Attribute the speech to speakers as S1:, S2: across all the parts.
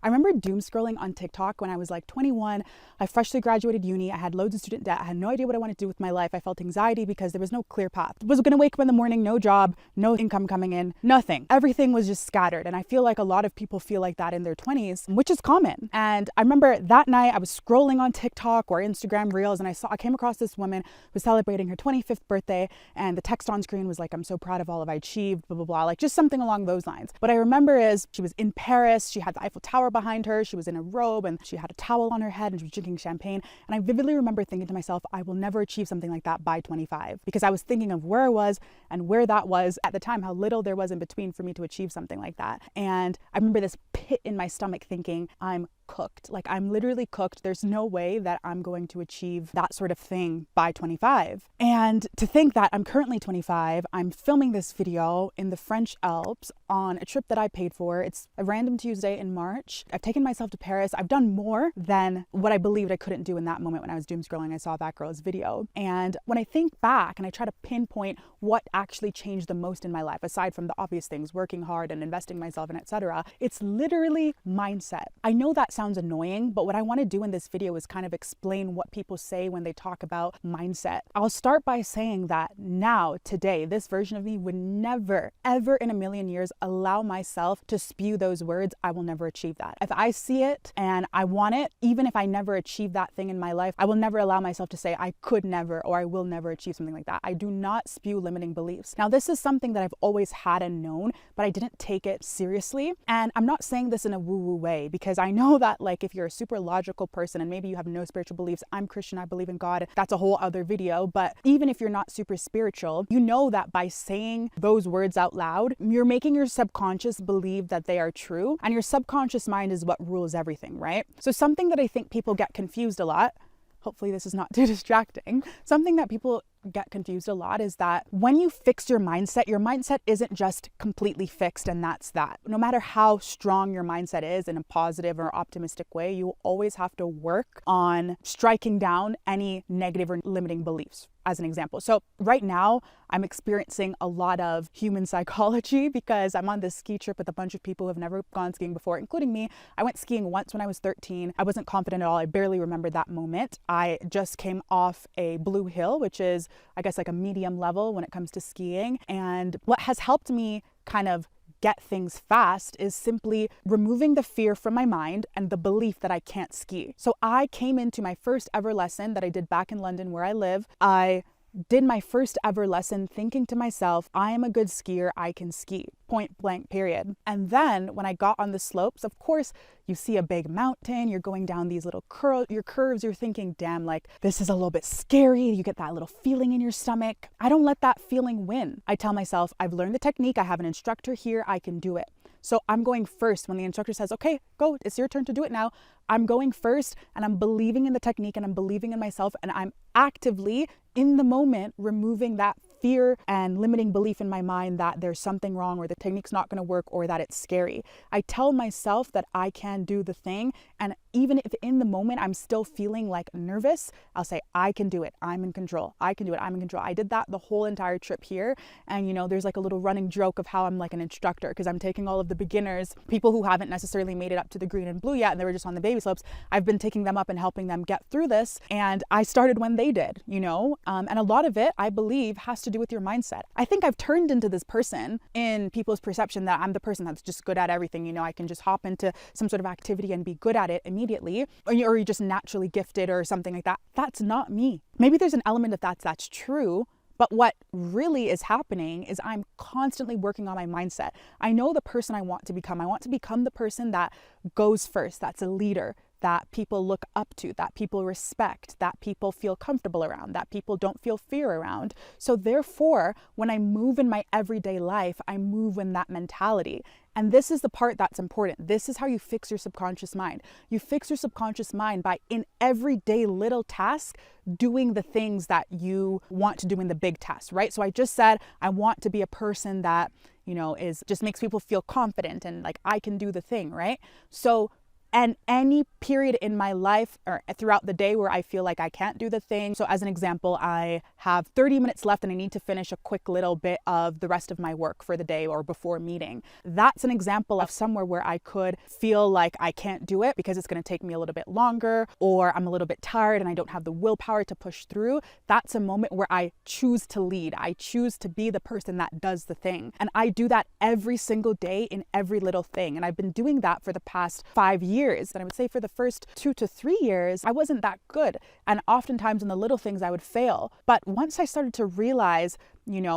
S1: I remember doom scrolling on TikTok when I was like 21. I freshly graduated uni. I had loads of student debt. I had no idea what I wanted to do with my life. I felt anxiety because there was no clear path. I was going to wake up in the morning, no job, no income coming in, nothing. Everything was just scattered. And I feel like a lot of people feel like that in their 20s, which is common. And I remember that night I was scrolling on TikTok or Instagram Reels, and I came across this woman who was celebrating her 25th birthday, and the text on screen was like, "I'm so proud of all I've achieved, blah, blah, blah," like just something along those lines. What I remember is she was in Paris. She had the Eiffel Tower behind her. She was in a robe and she had a towel on her head and she was drinking champagne. And I vividly remember thinking to myself, I will never achieve something like that by 25, because I was thinking of where I was and where that was at the time, how little there was in between for me to achieve something like that. And I remember this pit in my stomach thinking, I'm cooked. Like, I'm literally cooked. There's no way that I'm going to achieve that sort of thing by 25. And to think that I'm currently 25, I'm filming this video in the French Alps on a trip that I paid for. It's a random Tuesday in March. I've taken myself to Paris. I've done more than what I believed I couldn't do in that moment when I was doom scrolling. I saw that girl's video. And when I think back and I try to pinpoint what actually changed the most in my life, aside from the obvious things, working hard and investing myself and etc., it's literally mindset. I know that sounds annoying, but what I want to do in this video is kind of explain what people say when they talk about mindset. I'll start by saying that now, today, this version of me would never, ever in a million years allow myself to spew those words, "I will never achieve that." If I see it and I want it, even if I never achieve that thing in my life, I will never allow myself to say I could never or I will never achieve something like that. I do not spew limiting beliefs. Now, this is something that I've always had and known, but I didn't take it seriously. And I'm not saying this in a woo-woo way, because I know that like if you're a super logical person and maybe you have no spiritual beliefs, I'm Christian, I believe in God, that's a whole other video. But even if you're not super spiritual, you know that by saying those words out loud, you're making your subconscious believe that they are true, and your subconscious mind is what rules everything, right? So something that I think people get confused a lot, hopefully this is not too distracting, something that people get confused a lot is that when you fix your mindset isn't just completely fixed and that's that. No matter how strong your mindset is in a positive or optimistic way, you always have to work on striking down any negative or limiting beliefs. As an example. So right now I'm experiencing a lot of human psychology because I'm on this ski trip with a bunch of people who have never gone skiing before, including me. I went skiing once when I was 13. I wasn't confident at all. I barely remember that moment. I just came off a blue hill, which is, I guess, like a medium level when it comes to skiing. And what has helped me kind of get things fast is simply removing the fear from my mind and the belief that I can't ski. So I came into my first ever lesson that I did back in London where I live. I did my first ever lesson thinking to myself, I am a good skier, I can ski, point blank, period. And then when I got on the slopes, of course, you see a big mountain, you're going down these little curves, you're thinking, damn, like this is a little bit scary. You get that little feeling in your stomach. I don't let that feeling win. I tell myself, I've learned the technique, I have an instructor here, I can do it. So I'm going first when the instructor says, okay, go, it's your turn to do it now. I'm going first and I'm believing in the technique and I'm believing in myself and I'm actively in the moment removing that fear and limiting belief in my mind that there's something wrong or the technique's not going to work or that it's scary. I tell myself that I can do the thing, and even if in the moment I'm still feeling like nervous, I'll say, I can do it. I'm in control. I can do it. I'm in control. I did that the whole entire trip here. And, you know, there's like a little running joke of how I'm like an instructor because I'm taking all of the beginners, people who haven't necessarily made it up to the green and blue yet, and they were just on the baby slopes. I've been taking them up and helping them get through this. And I started when they did, you know, and a lot of it, I believe, has to do with your mindset. I think I've turned into this person in people's perception that I'm the person that's just good at everything. You know, I can just hop into some sort of activity and be good at it immediately, or you're just naturally gifted or something like that. That's not me. Maybe there's an element of that's true. But what really is happening is I'm constantly working on my mindset. I know the person I want to become. I want to become the person that goes first, that's a leader, that people look up to, that people respect, that people feel comfortable around, that people don't feel fear around. So therefore, when I move in my everyday life, I move in that mentality. And this is the part that's important. This is how you fix your subconscious mind. You fix your subconscious mind by, in everyday little task, doing the things that you want to do in the big tasks, right? So I just said, I want to be a person that, you know, just makes people feel confident and like I can do the thing, right? So and any period in my life or throughout the day where I feel like I can't do the thing. So as an example, I have 30 minutes left and I need to finish a quick little bit of the rest of my work for the day or before meeting. That's an example of somewhere where I could feel like I can't do it because it's going to take me a little bit longer, or I'm a little bit tired and I don't have the willpower to push through. That's a moment where I choose to lead. I choose to be the person that does the thing. And I do that every single day in every little thing. And I've been doing that for the past 5 years. And I would say for the first 2 to 3 years, I wasn't that good. And oftentimes in the little things, I would fail. But once I started to realize,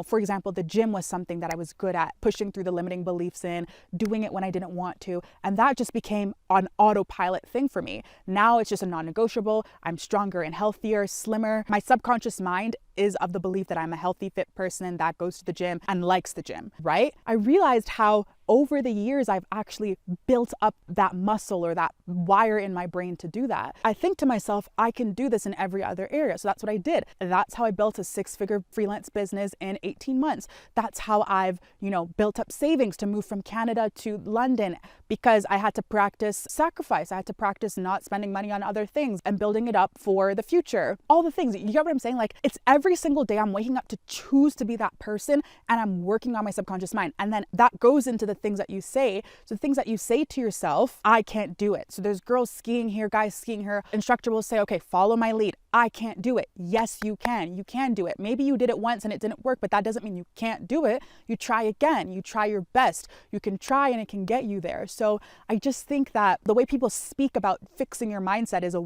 S1: for example, the gym was something that I was good at, pushing through the limiting beliefs in, doing it when I didn't want to. And that just became an autopilot thing for me. Now it's just a non-negotiable. I'm stronger and healthier, slimmer. My subconscious mind is of the belief that I'm a healthy, fit person that goes to the gym and likes the gym, right? I realized how over the years, I've actually built up that muscle or that wire in my brain to do that. I think to myself, I can do this in every other area. So that's what I did. That's how I built a 6-figure freelance business in 18 months. That's how I've, built up savings to move from Canada to London, because I had to practice sacrifice. I had to practice not spending money on other things and building it up for the future. All the things, you get what I'm saying? Like, it's every single day I'm waking up to choose to be that person, and I'm working on my subconscious mind. And then that goes into the things that you say. So the things that you say to yourself, I can't do it. So there's girls skiing here, guys skiing here. Instructor will say, okay, follow my lead. I can't do it. Yes, you can. You can do it. Maybe you did it once and it didn't work, but that doesn't mean you can't do it. You try again. You try your best. You can try and it can get you there. So I just think that the way people speak about fixing your mindset is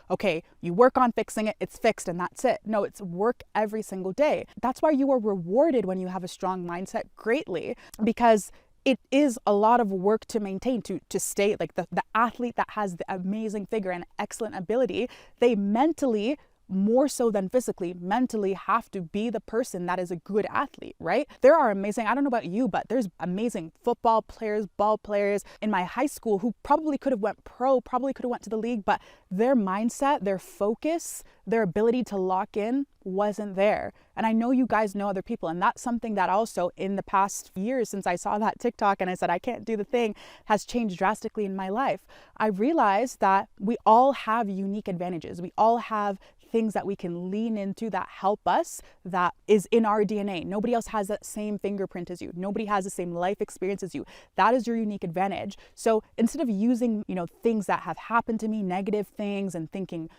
S1: okay, you work on fixing it, it's fixed and that's it. No, it's work every single day. That's why you are rewarded when you have a strong mindset greatly, because it is a lot of work to maintain, to stay like the athlete that has the amazing figure and excellent ability. They mentally, more so than physically, mentally have to be the person that is a good athlete, right? There are amazing, I don't know about you, but there's amazing football players, ball players in my high school who probably could have went pro, probably could have went to the league, but their mindset, their focus, their ability to lock in wasn't there. And I know you guys know other people, and that's something that also in the past years since I saw that TikTok and I said I can't do the thing has changed drastically in my life. I realized that we all have unique advantages. We all have things that we can lean into that help us, that is in our DNA. Nobody else has that same fingerprint as you. Nobody has the same life experience as you. That is your unique advantage. So instead of using, things that have happened to me, negative things, and thinking,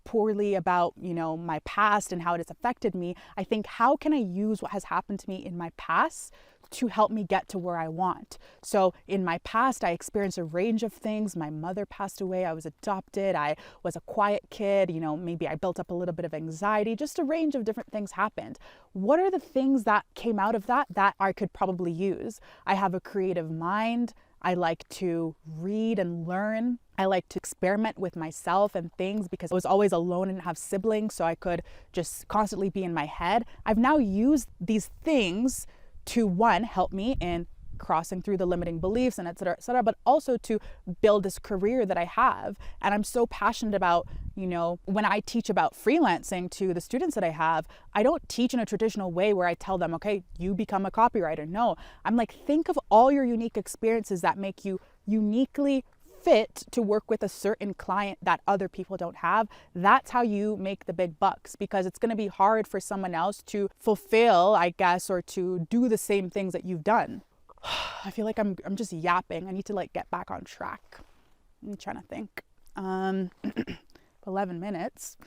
S1: poorly about, my past and how it has affected me, I think, how can I use what has happened to me in my past to help me get to where I want? So in my past, I experienced a range of things. My mother passed away. I was adopted. I was a quiet kid. Maybe I built up a little bit of anxiety. Just a range of different things happened. What are the things that came out of that I could probably use? I have a creative mind. I like to read and learn. I like to experiment with myself and things because I was always alone and didn't have siblings, so I could just constantly be in my head. I've now used these things to, one, help me in crossing through the limiting beliefs and et cetera, but also to build this career that I have. And I'm so passionate about, when I teach about freelancing to the students that I have, I don't teach in a traditional way where I tell them, okay, you become a copywriter. No, I'm like, think of all your unique experiences that make you uniquely fit to work with a certain client that other people don't have. That's how you make the big bucks, because it's going to be hard for someone else to fulfill, I guess, or to do the same things that you've done. I feel like I'm just yapping. I need to get back on track. I'm trying to think. 11 minutes.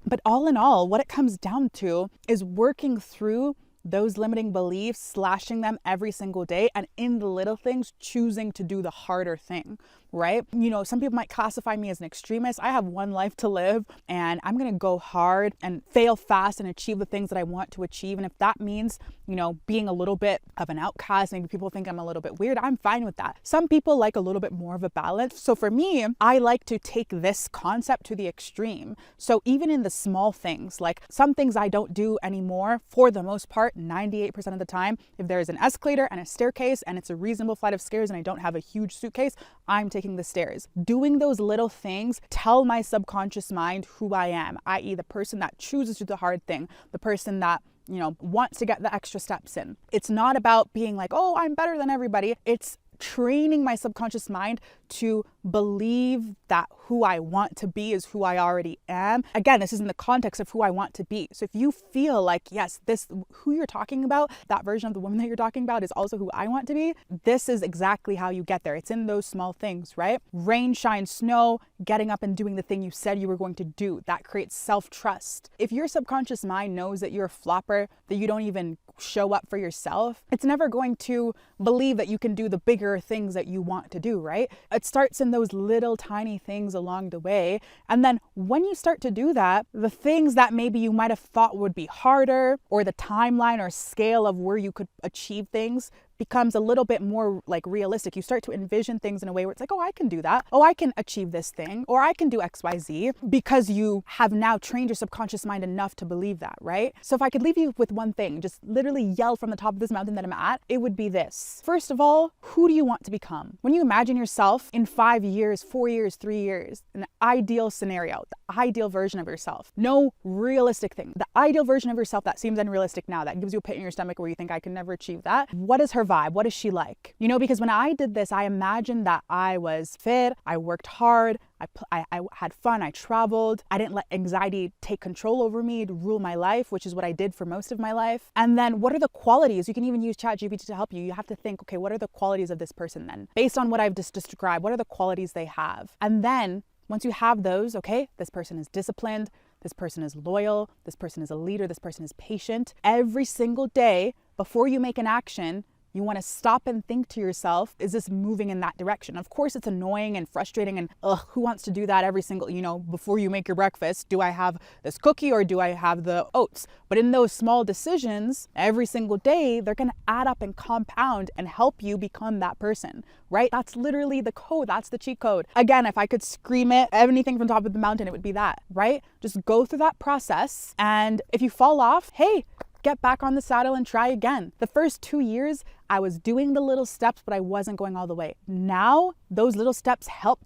S1: But all in all, what it comes down to is working through those limiting beliefs, slashing them every single day, and in the little things, choosing to do the harder thing, right? Some people might classify me as an extremist. I have one life to live, and I'm going to go hard and fail fast and achieve the things that I want to achieve. And if that means, being a little bit of an outcast, maybe people think I'm a little bit weird, I'm fine with that. Some people like a little bit more of a balance. So for me, I like to take this concept to the extreme. So even in the small things, like some things I don't do anymore, for the most part, 98% of the time, if there is an escalator and a staircase and it's a reasonable flight of stairs and I don't have a huge suitcase, I'm taking taking the stairs. Doing those little things tell my subconscious mind who I am, i.e. the person that chooses to do the hard thing, the person that wants to get the extra steps in. It's not about being like, oh, I'm better than everybody. It's training my subconscious mind to believe that who I want to be is who I already am. Again, this is in the context of who I want to be. So if you feel like, yes, who you're talking about, that version of the woman that you're talking about is also who I want to be, this is exactly how you get there. It's in those small things, right? Rain, shine, snow, getting up and doing the thing you said you were going to do. That creates self-trust. If your subconscious mind knows that you're a flopper, that you don't even show up for yourself, it's never going to believe that you can do the bigger things that you want to do, right? It starts in those little tiny things along the way. And then when you start to do that, the things that maybe you might have thought would be harder, or the timeline or scale of where you could achieve things, becomes a little bit more like realistic. You start to envision things in a way where it's like, oh, I can do that. Oh, I can achieve this thing, or I can do XYZ, because you have now trained your subconscious mind enough to believe that, right? So if I could leave you with one thing, just literally yell from the top of this mountain that I'm at, it would be this. First of all, who do you want to become? When you imagine yourself in 5 years, 4 years, 3 years, an ideal scenario, the ideal version of yourself, no realistic thing, the ideal version of yourself that seems unrealistic now, that gives you a pit in your stomach where you think I can never achieve that. What is her vibe? What is she like? Because when I did this, I imagined that I was fit, I worked hard, I had fun, I traveled, I didn't let anxiety take control over me to rule my life, which is what I did for most of my life. And then what are the qualities? You can even use ChatGPT to help you. You have to think, okay, what are the qualities of this person then? Based on what I've just described, what are the qualities they have? And then once you have those, okay, this person is disciplined, this person is loyal, this person is a leader, this person is patient. Every single day before you make an action, you want to stop and think to yourself, is this moving in that direction? Of course, it's annoying and frustrating and who wants to do that every single, before you make your breakfast? Do I have this cookie or do I have the oats? But in those small decisions, every single day, they're going to add up and compound and help you become that person, right? That's literally the code. That's the cheat code. Again, if I could scream it, anything from top of the mountain, it would be that, right? Just go through that process. And if you fall off, hey, get back on the saddle and try again. The first 2 years, I was doing the little steps, but I wasn't going all the way. Now, those little steps help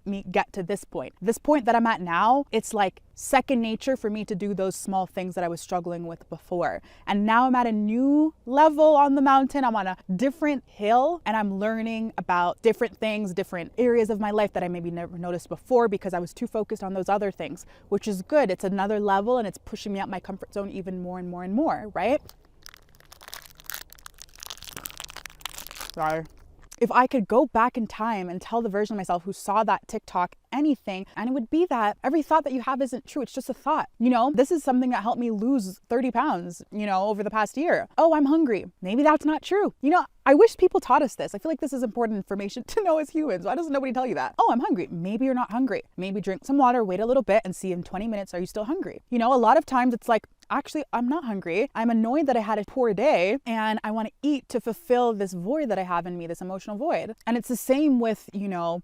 S1: me get to this point. This point that I'm at now, it's like second nature for me to do those small things that I was struggling with before. And now I'm at a new level on the mountain. I'm on a different hill and I'm learning about different things, different areas of my life that I maybe never noticed before because I was too focused on those other things, which is good. It's another level and it's pushing me out my comfort zone even more and more and more, right? Sorry. If I could go back in time and tell the version of myself who saw that TikTok anything, and it would be that every thought that you have isn't true. It's just a thought. This is something that helped me lose 30 pounds, over the past year. Oh, I'm hungry. Maybe that's not true. I wish people taught us this. I feel like this is important information to know as humans. Why doesn't nobody tell you that? Oh, I'm hungry. Maybe you're not hungry. Maybe drink some water, wait a little bit and see in 20 minutes, are you still hungry? A lot of times it's like, actually, I'm not hungry. I'm annoyed that I had a poor day and I want to eat to fulfill this void that I have in me, this emotional void. And it's the same with,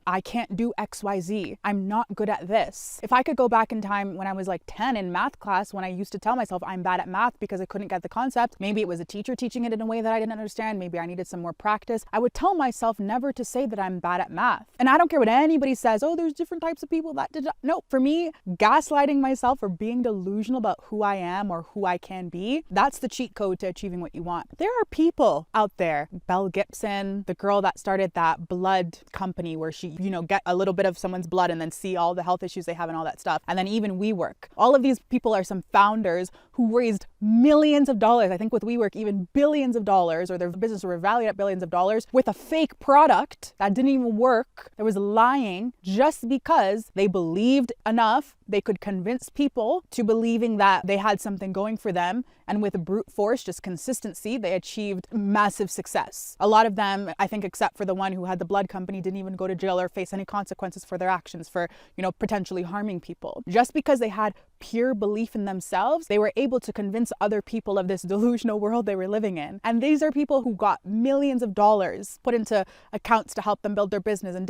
S1: I can't do XYZ. I'm not good at this. If I could go back in time when I was like 10 in math class, when I used to tell myself I'm bad at math because I couldn't get the concept, maybe it was a teacher teaching it in a way that I didn't understand. Maybe I needed some more practice. I would tell myself never to say that I'm bad at math. And I don't care what anybody says. Oh, there's different types of people that did that. No, for me, gaslighting myself or being delusional about who I am or who I can be, that's the cheat code to achieving what you want. There are people out there, Belle Gibson, the girl that started that blood company where she, get a little bit of someone's blood and then see all the health issues they have and all that stuff. And then even WeWork. All of these people are some founders who raised millions of dollars. I think with WeWork, even billions of dollars, or their business were valued at billions of dollars with a fake product that didn't even work. There was lying just because they believed enough. They could convince people to believing that they had something going for them. And with brute force, just consistency, they achieved massive success. A lot of them, I think, except for the one who had the blood company, didn't even go to jail or face any consequences for their actions for, potentially harming people. Just because they had pure belief in themselves, they were able to convince other people of this delusional world they were living in. And these are people who got millions of dollars put into accounts to help them build their business and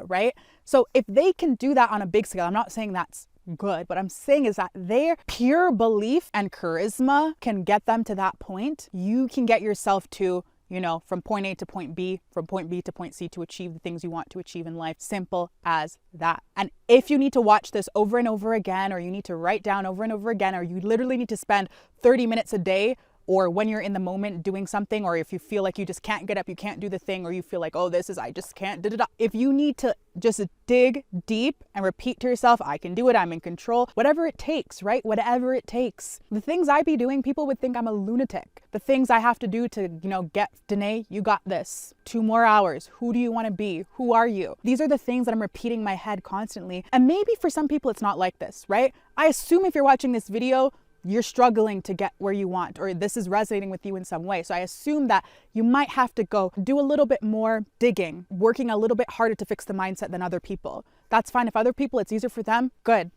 S1: right? So if they can do that on a big scale, I'm not saying that's good. What I'm saying is that their pure belief and charisma can get them to that point. You can get yourself to from point A to point B, from point B to point C to achieve the things you want to achieve in life. Simple as that. And if you need to watch this over and over again, or you need to write down over and over again, or you literally need to spend 30 minutes a day, or when you're in the moment doing something, or if you feel like you just can't get up, you can't do the thing, or you feel like, I just can't, if you need to just dig deep and repeat to yourself, I can do it, I'm in control, whatever it takes, right? Whatever it takes. The things I be doing, people would think I'm a lunatic. The things I have to do to, get, Danae, you got this. 2 more hours. Who do you want to be? Who are you? These are the things that I'm repeating in my head constantly. And maybe for some people, it's not like this, right? I assume if you're watching this video, you're struggling to get where you want, or this is resonating with you in some way. So I assume that you might have to go do a little bit more digging, working a little bit harder to fix the mindset than other people. That's fine. If other people, it's easier for them, good.